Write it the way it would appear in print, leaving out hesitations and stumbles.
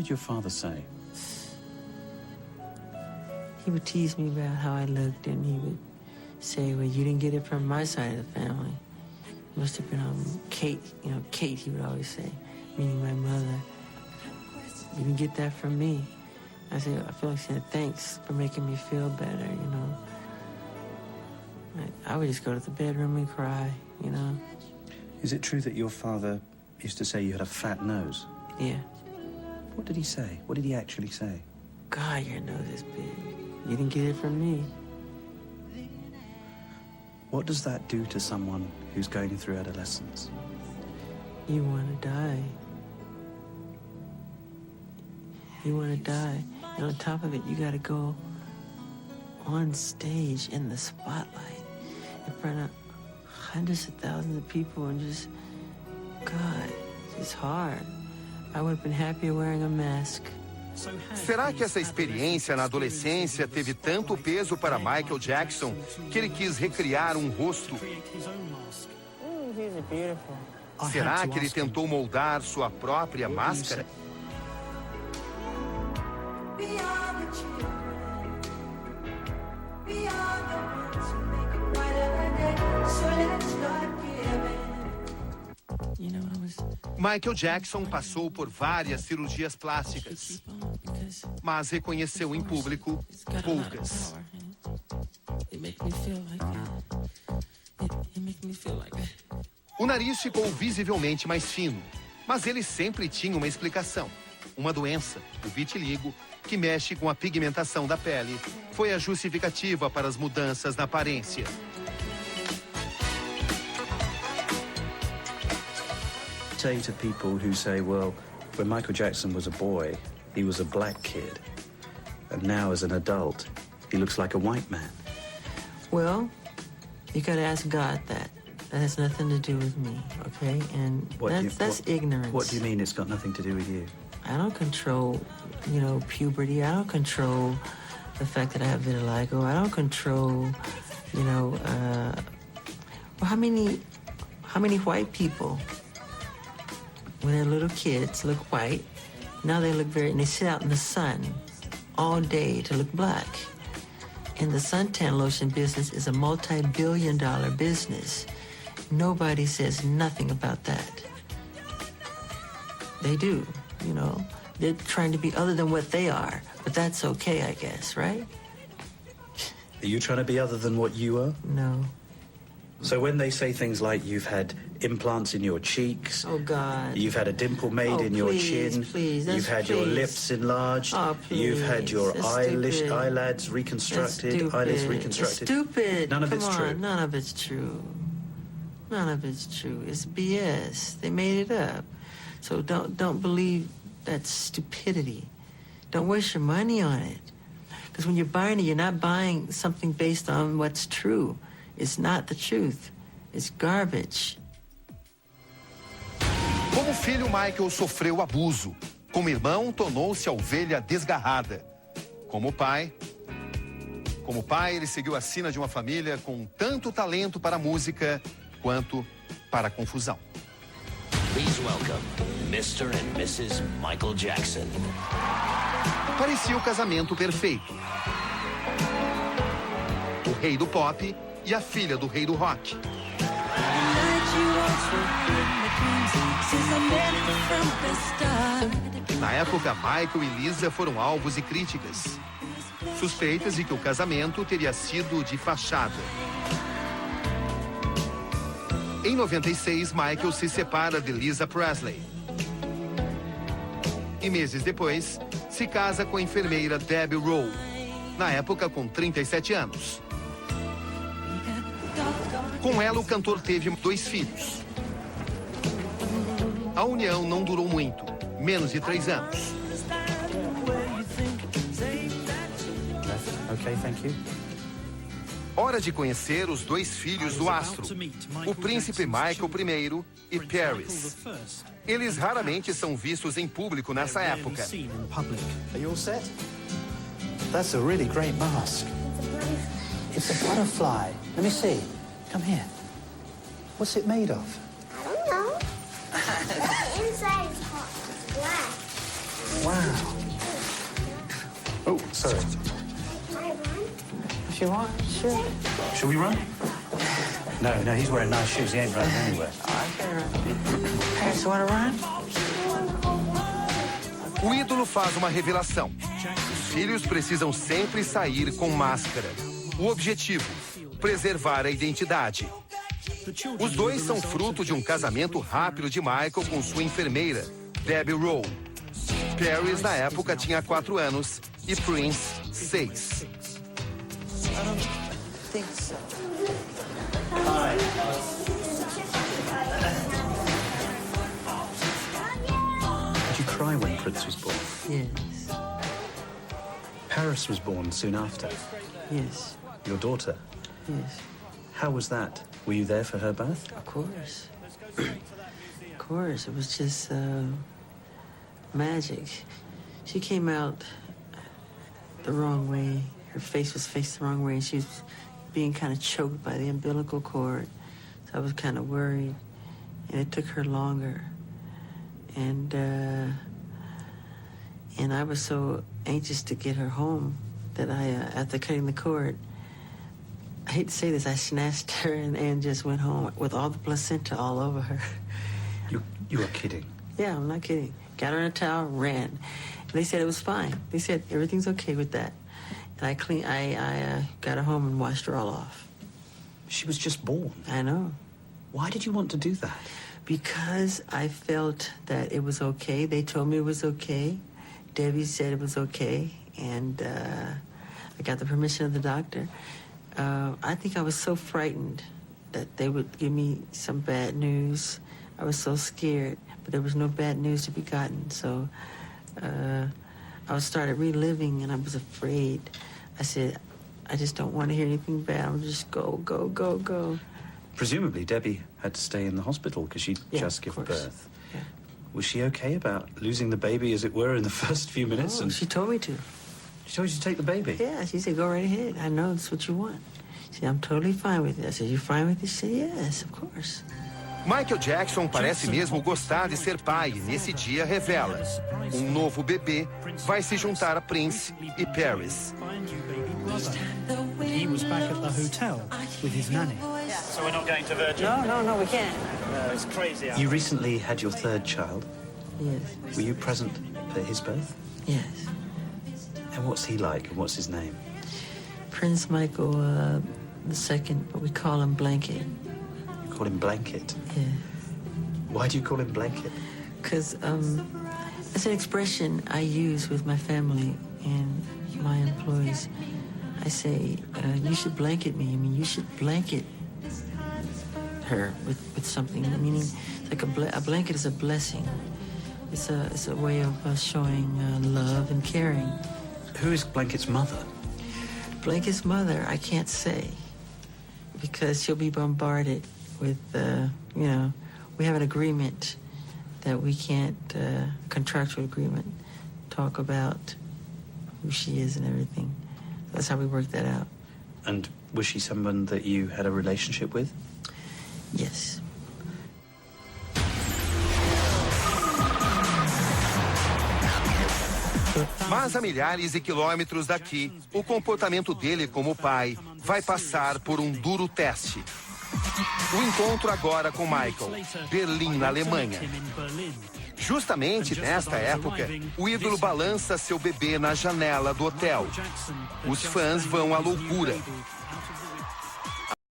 What did your father say? He would tease me about how I looked, and he would say, well, you didn't get it from my side of the family. It must have been Kate, Kate, he would always say, meaning my mother. You didn't get that from me. I feel like saying, thanks for making me feel better, I would just go to the bedroom and cry, Is it true that your father used to say you had a fat nose? Yeah. What did he say? What did he actually say? God, your nose is big. You didn't get it from me. What does that do to someone who's going through adolescence? You want to die. You want to die. And on top of it, you got to go on stage in the spotlight in front of hundreds of thousands of people and just, God, it's hard. I would have been happier wearing a mask. Será que essa experiência na adolescência teve tanto peso para Michael Jackson que ele quis recriar um rosto? Será que ele tentou moldar sua própria máscara? Michael Jackson passou por várias cirurgias plásticas, mas reconheceu em público poucas. O nariz ficou visivelmente mais fino, mas ele sempre tinha uma explicação. Uma doença, o vitiligo, que mexe com a pigmentação da pele, foi a justificativa para as mudanças na aparência. Say to people who say, well, when Michael Jackson was a boy, he was a black kid, and now as an adult, he looks like a white man. Well, you got to ask God that. That has nothing to do with me, okay? And that's ignorance. What do you mean it's got nothing to do with you? I don't control, puberty. I don't control the fact that I have vitiligo. I don't control, how many white people, when they're little kids, look white. Now they look and they sit out in the sun all day to look black. And the suntan lotion business is a multi-billion-dollar business. Nobody says nothing about that. They do, They're trying to be other than what they are, but that's okay, I guess, right? Are you trying to be other than what you are? No. So when they say things like you've had implants in your cheeks, oh God, you've had a dimple made in your chin, you've had your lips enlarged, you've had your eyelids reconstructed, eyelids reconstructed. It's stupid. None of it's true. None of it's true. None of it's true. It's BS. They made it up. So don't believe that stupidity. Don't waste your money on it. Because when you're buying it, you're not buying something based on what's true. It's not the truth. It's garbage. Como filho, Michael sofreu abuso. Como irmão, tornou-se a ovelha desgarrada. Como pai, ele seguiu a sina de uma família com tanto talento para a música quanto para a confusão. Please welcome Mr. and Mrs. Michael Jackson. Parecia o casamento perfeito. O rei do pop e a filha do rei do rock. Na época, Michael e Lisa foram alvos de críticas. Suspeitas de que o casamento teria sido de fachada. Em 96, Michael se separa de Lisa Presley. E meses depois, se casa com a enfermeira Debbie Rowe, na época com 37 anos. Com ela, o cantor teve 2 filhos. A união não durou muito, menos de 3 anos. Okay, thank you. Hora de conhecer os 2 filhos do astro, o príncipe Michael I e Paris. Eles raramente são vistos em público nessa época. Are you all set? That's a really great mask. It's a butterfly. Let me see. Come here. What's it made of? I don't know. The inside is black. Wow. Oh, sorry. If you want, sure. Shall we run? No, he's wearing nice shoes. He ain't running anywhere. I can run. Paris, you want to run? O ídolo faz uma revelação. Os filhos precisam sempre sair com máscara. O objetivo, preservar a identidade. Os dois são fruto de um casamento rápido de Michael com sua enfermeira, Debbie Rowe. Paris, na época, tinha 4 anos e Prince, 6. I don't think so. Did you cry when Prince was born? Yes. Paris was born soon after. Yes. Your daughter. Yes. How was that? Were you there for her birth? Of course. Of course. It was just magic. She came out the wrong way. Her face was faced the wrong way, and she was being kind of choked by the umbilical cord. So I was kind of worried, and it took her longer. And I was so anxious to get her home that after cutting the cord, I hate to say this, I snatched her and just went home with all the placenta all over her. You were kidding. Yeah, I'm not kidding. Got her in a towel, ran. And they said it was fine. They said everything's okay with that. And I got her home and washed her all off. She was just born. I know. Why did you want to do that? Because I felt that it was okay. They told me it was okay. Debbie said it was okay. And I got the permission of the doctor. I think I was so frightened that they would give me some bad news. I was so scared, but there was no bad news to be gotten. So I started reliving, and I was afraid. I said, I just don't want to hear anything bad. I'm just go. Presumably, Debbie had to stay in the hospital because she'd just given birth. Yeah. Was she okay about losing the baby, as it were, in the first few minutes? Oh, she told me to. She told you to take the baby? Yeah, she said, go right ahead. I know it's what you want. She said, I'm totally fine with it. I said, you fine with it? She said, yes, of course. Michael Jackson parece mesmo gostar de ser pai e nesse dia revela. Um novo bebê vai se juntar a Prince e Paris. He was back at the hotel with his nanny. So we're not going to Virgin? No, we can't. It's crazy. You recently had your 3rd child. Yes. Were you present at his birth? Yes. And what's he like, and what's his name? Prince Michael II, but we call him Blanket. You call him Blanket? Yeah. Why do you call him Blanket? Because it's an expression I use with my family and my employees. I say, you should blanket me. I mean, you should blanket her with something. Meaning, like a blanket is a blessing. It's a way of showing love and caring. Who is Blanket's mother? Blanket's mother, I can't say, because she'll be bombarded with, we have an agreement that we can't, contractual agreement, talk about who she is and everything. That's how we work that out. And was she someone that you had a relationship with? Yes. Mas a milhares de quilômetros daqui, o comportamento dele como pai vai passar por um duro teste. O encontro agora com Michael, Berlim, na Alemanha. Justamente nesta época, o ídolo balança seu bebê na janela do hotel. Os fãs vão à loucura.